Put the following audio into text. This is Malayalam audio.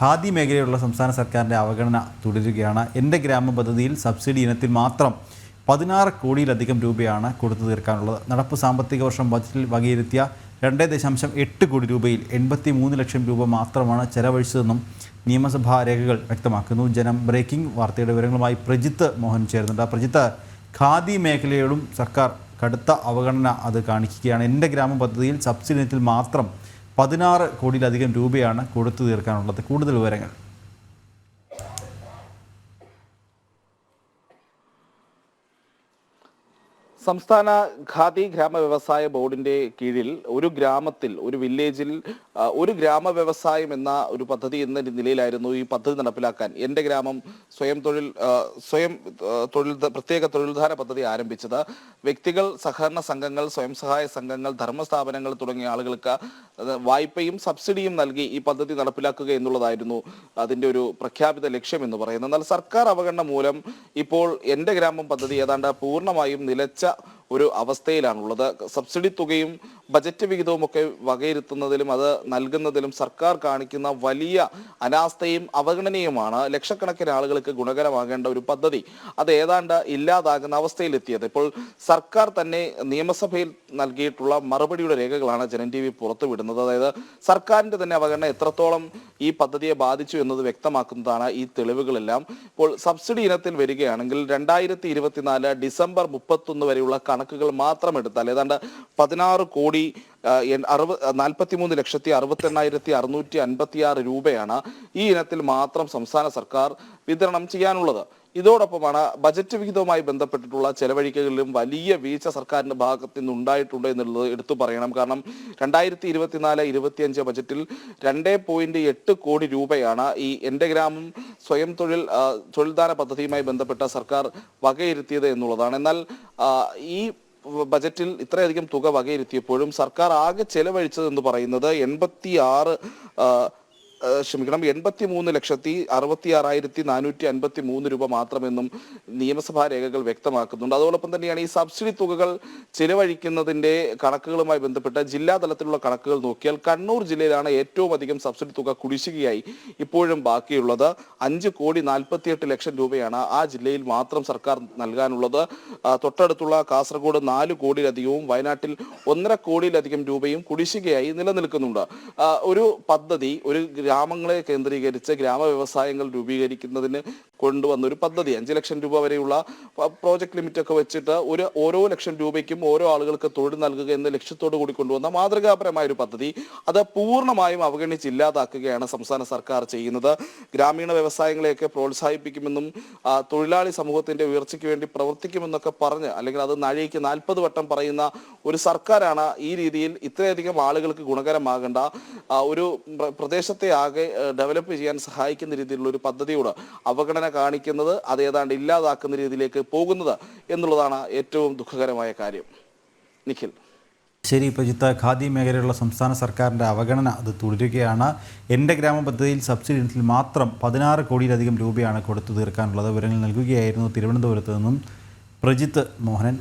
ഖാദി മേഖലയിലുള്ള സംസ്ഥാന സർക്കാരിൻ്റെ അവഗണന തുടരുകയാണ്. എൻ്റെ ഗ്രാമ പദ്ധതിയിൽ സബ്സിഡി ഇനത്തിൽ മാത്രം 16 കോടിയിലധികം രൂപയാണ് കൊടുത്തു തീർക്കാനുള്ളത്. നടപ്പ് സാമ്പത്തിക വർഷം ബജറ്റിൽ വകയിരുത്തിയ 2.8 കോടി രൂപയിൽ 83 ലക്ഷം രൂപ മാത്രമാണ് ചെലവഴിച്ചതെന്നും നിയമസഭാ രേഖകൾ വ്യക്തമാക്കുന്നു. ജനം ബ്രേക്കിംഗ് വാർത്തയുടെ വിവരങ്ങളുമായി പ്രജിത്ത് മോഹൻ ചേരുന്നുണ്ട്. പ്രജിത്ത്, ഖാദി മേഖലയോടും സർക്കാർ കടുത്ത അവഗണന അത് കാണിക്കുകയാണ്. എൻ്റെ ഗ്രാമ പദ്ധതിയിൽ സബ്സിഡി ഇനത്തിൽ മാത്രം 16 കോടിയിലധികം രൂപയാണ് കൊടുത്തു തീർക്കാനുള്ളത്. കൂടുതൽ വിവരങ്ങൾ. സംസ്ഥാന ഖാദി ഗ്രാമ വ്യവസായ ബോർഡിന്റെ കീഴിൽ ഒരു ഗ്രാമത്തിൽ, ഒരു വില്ലേജിൽ ഒരു ഗ്രാമ വ്യവസായം എന്ന ഒരു പദ്ധതി എന്ന നിലയിലായിരുന്നു ഈ പദ്ധതി നടപ്പിലാക്കാൻ എൻ്റെ ഗ്രാമം സ്വയം പ്രത്യേക തൊഴിൽദാന പദ്ധതി ആരംഭിച്ചത്. വ്യക്തികൾ, സഹകരണ സംഘങ്ങൾ, സ്വയം സഹായ സംഘങ്ങൾ, ധർമ്മസ്ഥാപനങ്ങൾ തുടങ്ങിയ ആളുകൾക്ക് വായ്പയും സബ്സിഡിയും നൽകി ഈ പദ്ധതി നടപ്പിലാക്കുക എന്നുള്ളതായിരുന്നു അതിൻ്റെ ഒരു പ്രഖ്യാപിത ലക്ഷ്യം എന്ന് പറയുന്നത്. എന്നാൽ സർക്കാർ അവഗണന മൂലം ഇപ്പോൾ എൻ്റെ ഗ്രാമം പദ്ധതി ഏതാണ്ട് പൂർണ്ണമായും നിലച്ച ഒരു അവസ്ഥയിലാണുള്ളത്. സബ്സിഡി തുകയും ബജറ്റ് വിഹിതവും ഒക്കെ വകയിരുത്തുന്നതിലും അത് നൽകുന്നതിലും സർക്കാർ കാണിക്കുന്ന വലിയ അനാസ്ഥയും അവഗണനയുമാണ് ലക്ഷക്കണക്കിന് ആളുകൾക്ക് ഗുണകരമാകേണ്ട ഒരു പദ്ധതി അത് ഏതാണ്ട് ഇല്ലാതാകുന്ന അവസ്ഥയിലെത്തിയത്. ഇപ്പോൾ സർക്കാർ തന്നെ നിയമസഭയിൽ നൽകിയിട്ടുള്ള മറുപടിയുടെ രേഖകളാണ് ജനം TV പുറത്തുവിടുന്നത്. അതായത് സർക്കാരിന്റെ തന്നെ അവഗണന എത്രത്തോളം ഈ പദ്ധതിയെ ബാധിച്ചു എന്നത് വ്യക്തമാക്കുന്നതാണ് ഈ തെളിവുകളെല്ലാം. ഇപ്പോൾ സബ്സിഡി ഇനത്തിൽ വരികയാണെങ്കിൽ 2024 ഡിസംബർ 31 വരെയുള്ള കണക്കുകൾ മാത്രം എടുത്താൽ ഏതാണ്ട് 16,43,68,656 രൂപയാണ് ഈ ഇനത്തിൽ മാത്രം സംസ്ഥാന സർക്കാർ വിതരണം ചെയ്യാനുള്ളത്. ഇതോടൊപ്പമാണ് ബജറ്റ് വിഹിതവുമായി ബന്ധപ്പെട്ടിട്ടുള്ള ചെലവഴിക്കലിലും വലിയ വീഴ്ച സർക്കാരിന്റെ ഭാഗത്ത് നിന്ന് ഉണ്ടായിട്ടുണ്ട് എന്നുള്ളത് എടുത്തു പറയണം. കാരണം 2024-25 ബജറ്റിൽ 2.8 കോടി രൂപയാണ് ഈ എൻ്റെ ഗ്രാമം സ്വയം തൊഴിൽദാന പദ്ധതിയുമായി ബന്ധപ്പെട്ട സർക്കാർ വകയിരുത്തിയത് എന്നുള്ളതാണ്. എന്നാൽ ഈ ബജറ്റിൽ ഇത്രയധികം തുക വകയിരുത്തിയപ്പോഴും സർക്കാർ ആകെ ചെലവഴിച്ചത് എന്ന് പറയുന്നത് 83,66,453 രൂപ മാത്രമെന്നും നിയമസഭാ രേഖകൾ വ്യക്തമാക്കുന്നുണ്ട്. അതോടൊപ്പം തന്നെയാണ് ഈ സബ്സിഡി തുകകൾ ചെലവഴിക്കുന്നതിൻ്റെ കണക്കുകളുമായി ബന്ധപ്പെട്ട് ജില്ലാ തലത്തിലുള്ള കണക്കുകൾ നോക്കിയാൽ കണ്ണൂർ ജില്ലയിലാണ് ഏറ്റവും അധികം സബ്സിഡി തുക കുടിശ്ശികയായി ഇപ്പോഴും ബാക്കിയുള്ളത്. 5,48,00,000 രൂപയാണ് ആ ജില്ലയിൽ മാത്രം സർക്കാർ നൽകാനുള്ളത്. തൊട്ടടുത്തുള്ള കാസർഗോഡ് 4 കോടിയിലധികവും വയനാട്ടിൽ 1.5 കോടിയിലധികം രൂപയും കുടിശ്ശികയായി നിലനിൽക്കുന്നുണ്ട്. ഒരു പദ്ധതി ഒരു ഗ്രാമങ്ങളെ കേന്ദ്രീകരിച്ച് ഗ്രാമ വ്യവസായങ്ങൾ രൂപീകരിക്കുന്നതിന് കൊണ്ടുവന്ന ഒരു പദ്ധതി 5 ലക്ഷം രൂപ വരെയുള്ള പ്രോജക്ട് ലിമിറ്റ് ഒക്കെ വെച്ചിട്ട് ഓരോ ലക്ഷം രൂപയ്ക്കും ഓരോ ആളുകൾക്ക് തൊഴിൽ നൽകുക എന്ന ലക്ഷ്യത്തോടു കൂടി കൊണ്ടുവന്ന മാതൃകാപരമായ ഒരു പദ്ധതി അത് പൂർണ്ണമായും അവഗണിച്ച് ഇല്ലാതാക്കുകയാണ് സംസ്ഥാന സർക്കാർ ചെയ്യുന്നത്. ഗ്രാമീണ വ്യവസായങ്ങളെയൊക്കെ പ്രോത്സാഹിപ്പിക്കുമെന്നും തൊഴിലാളി സമൂഹത്തിന്റെ ഉയർച്ചയ്ക്ക് വേണ്ടി പ്രവർത്തിക്കുമെന്നൊക്കെ പറഞ്ഞ് അല്ലെങ്കിൽ അത് നാഴികയ്ക്ക് 40 വട്ടം പറയുന്ന ഒരു സർക്കാരാണ് ഈ രീതിയിൽ ഇത്രയധികം ആളുകൾക്ക് ഗുണകരമാകേണ്ട ഒരു പ്രദേശത്തെ ആകെ ഡെവലപ്പ് ചെയ്യാൻ സഹായിക്കുന്ന രീതിയിലുള്ള ഒരു പദ്ധതിയോട് അവഗണന കാണിക്കുന്നത്, അത് ഏതാണ്ട് ഇല്ലാതാക്കുന്ന രീതിയിലേക്ക് പോകുന്നത് എന്നുള്ളതാണ് ഏറ്റവും ദുഃഖകരമായ കാര്യം. നിഖിൽ. ശരി പ്രജിത്ത്, ഖാദി മേഖലയിലുള്ള സംസ്ഥാന സർക്കാരിൻ്റെ അവഗണന അത് തുടരുകയാണ്. എൻ്റെ ഗ്രാമ പദ്ധതിയിൽ സബ്സിഡി ഇനത്തിൽ മാത്രം 16 കോടിയിലധികം രൂപയാണ് കൊടുത്തു തീർക്കാനുള്ളത്. വിവരങ്ങൾ നൽകുകയായിരുന്നു തിരുവനന്തപുരത്ത് നിന്നും പ്രജിത്ത് മോഹനൻ.